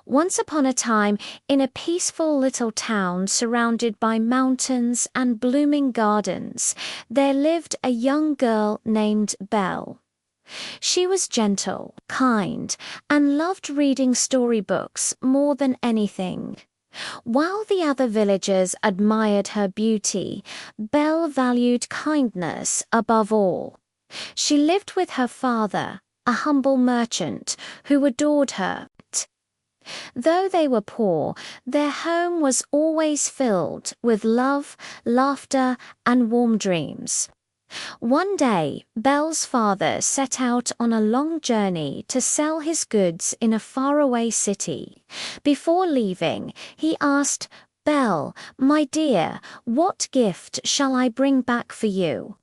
Once upon a time, in a peaceful little town surrounded by mountains and blooming gardens, there lived a young girl named Belle. She was gentle, kind, and loved reading storybooks more than anything. While the other villagers admired her beauty, Belle valued kindness above all. She lived with her father, a humble merchant, who adored her. Though they were poor, their home was always filled with love, laughter, and warm dreams. One day, Belle's father set out on a long journey to sell his goods in a faraway city. Before leaving, he asked, "Belle, my dear, what gift shall I bring back for you?"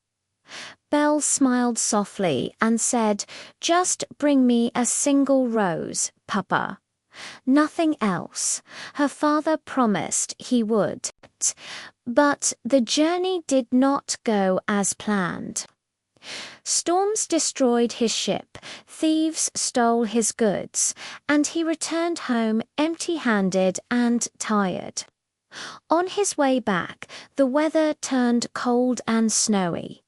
Belle smiled softly and said, "Just bring me a single rose, Papa." Nothing else. Her father promised he would. But the journey did not go as planned. Storms destroyed his ship, thieves stole his goods, and he returned home empty-handed and tired. On his way back, the weather turned cold and snowy.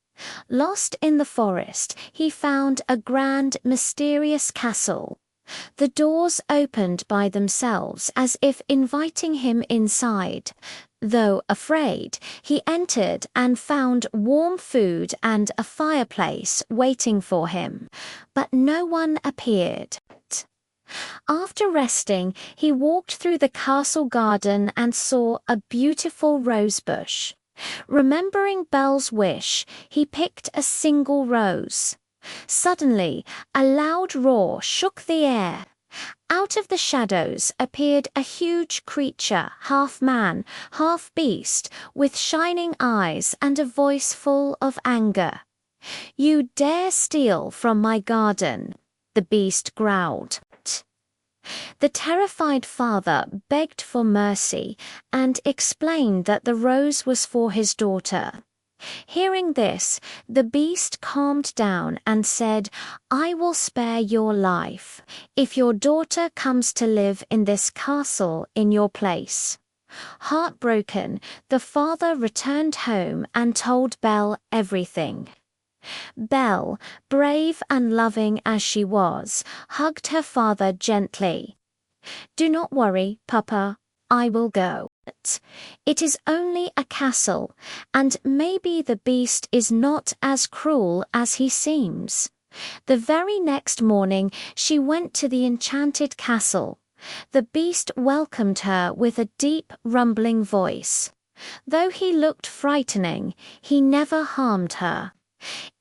Lost in the forest, he found a grand, mysterious castle. The doors opened by themselves as if inviting him inside. Though afraid, he entered and found warm food and a fireplace waiting for him, but no one appeared. After resting, he walked through the castle garden and saw a beautiful rose bush. Remembering Belle's wish, he picked a single rose. Suddenly, a loud roar shook the air. Out of the shadows appeared a huge creature, half man, half beast, with shining eyes and a voice full of anger. "You dare steal from my garden," the beast growled. The terrified father begged for mercy and explained that the rose was for his daughter. Hearing this, the beast calmed down and said, "I will spare your life if your daughter comes to live in this castle in your place." Heartbroken, the father returned home and told Belle everything. Belle, brave and loving as she was, hugged her father gently. "Do not worry, Papa, I will go. It is only a castle, and maybe the beast is not as cruel as he seems." The very next morning, she went to the enchanted castle. The beast welcomed her with a deep, rumbling voice. Though he looked frightening, he never harmed her.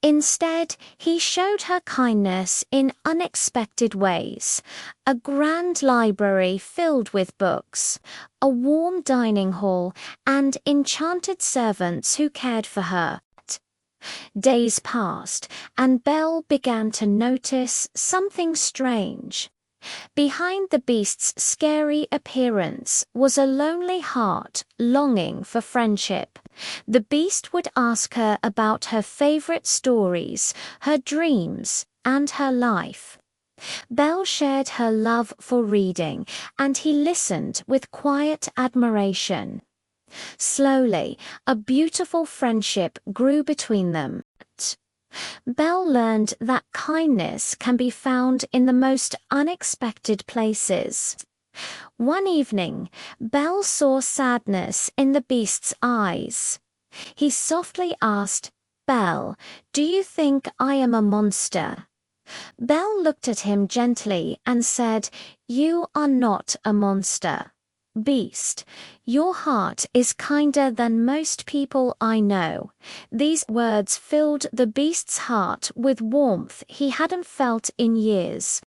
Instead, he showed her kindness in unexpected ways. A grand library filled with books, a warm dining hall, and enchanted servants who cared for her. Days passed, and Belle began to notice something strange. Behind the beast's scary appearance was a lonely heart longing for friendship. The beast would ask her about her favorite stories, her dreams, and her life. Belle shared her love for reading, and he listened with quiet admiration. Slowly, a beautiful friendship grew between them. Belle learned that kindness can be found in the most unexpected places. One evening, Belle saw sadness in the beast's eyes. He softly asked, "Belle, do you think I am a monster?" Belle looked at him gently and said, "You are not a monster. Beast, your heart is kinder than most people I know." These words filled the beast's heart with warmth he hadn't felt in years.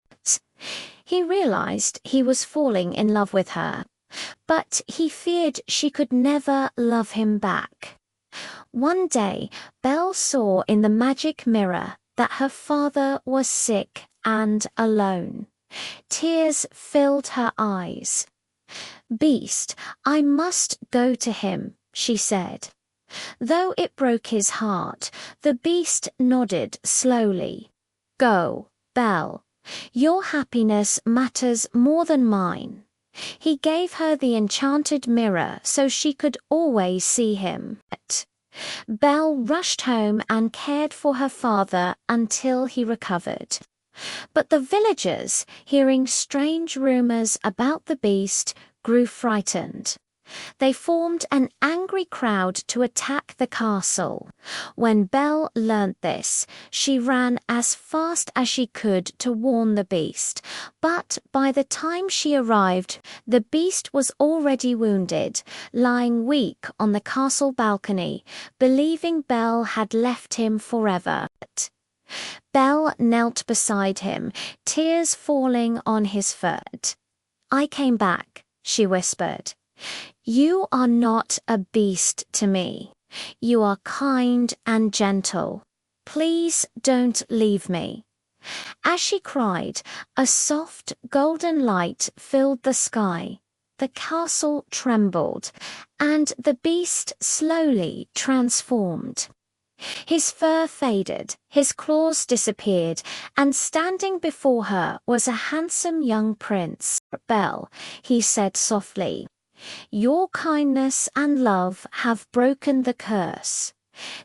He realized he was falling in love with her, but he feared she could never love him back. One day, Belle saw in the magic mirror that her father was sick and alone. Tears filled her eyes. "Beast, I must go to him," she said. Though it broke his heart, the beast nodded slowly. "Go, Belle. Your happiness matters more than mine. He gave her the enchanted mirror so she could always see him. Belle rushed home and cared for her father until he recovered. But the villagers, hearing strange rumors about the beast, grew frightened. They formed an angry crowd to attack the castle. When Belle learnt this, she ran as fast as she could to warn the beast. But by the time she arrived, the beast was already wounded, lying weak on the castle balcony, believing Belle had left him forever. Belle knelt beside him, tears falling on his foot. "I came back," she whispered. "You are not a beast to me. You are kind and gentle. Please don't leave me." As she cried, a soft golden light filled the sky. The castle trembled, and the beast slowly transformed. His fur faded, his claws disappeared, and standing before her was a handsome young prince. "Belle," he said softly, "your kindness and love have broken the curse."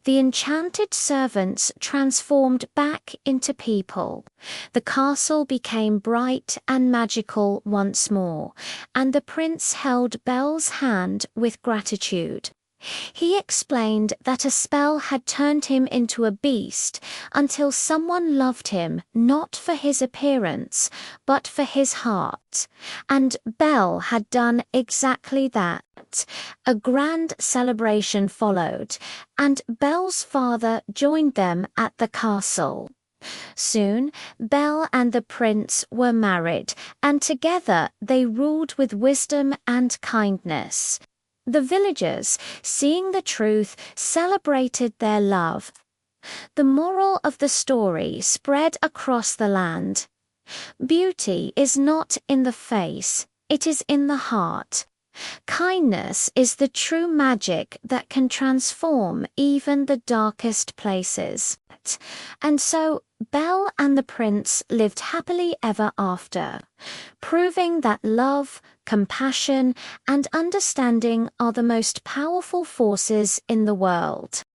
The enchanted servants transformed back into people. The castle became bright and magical once more, and the prince held Belle's hand with gratitude. He explained that a spell had turned him into a beast until someone loved him not for his appearance, but for his heart. And Belle had done exactly that. A grand celebration followed, and Belle's father joined them at the castle. Soon, Belle and the prince were married, and together they ruled with wisdom and kindness. The villagers, seeing the truth, celebrated their love. The moral of the story spread across the land. Beauty is not in the face, it is in the heart. Kindness is the true magic that can transform even the darkest places. And so, Belle and the prince lived happily ever after, proving that love, compassion, and understanding are the most powerful forces in the world.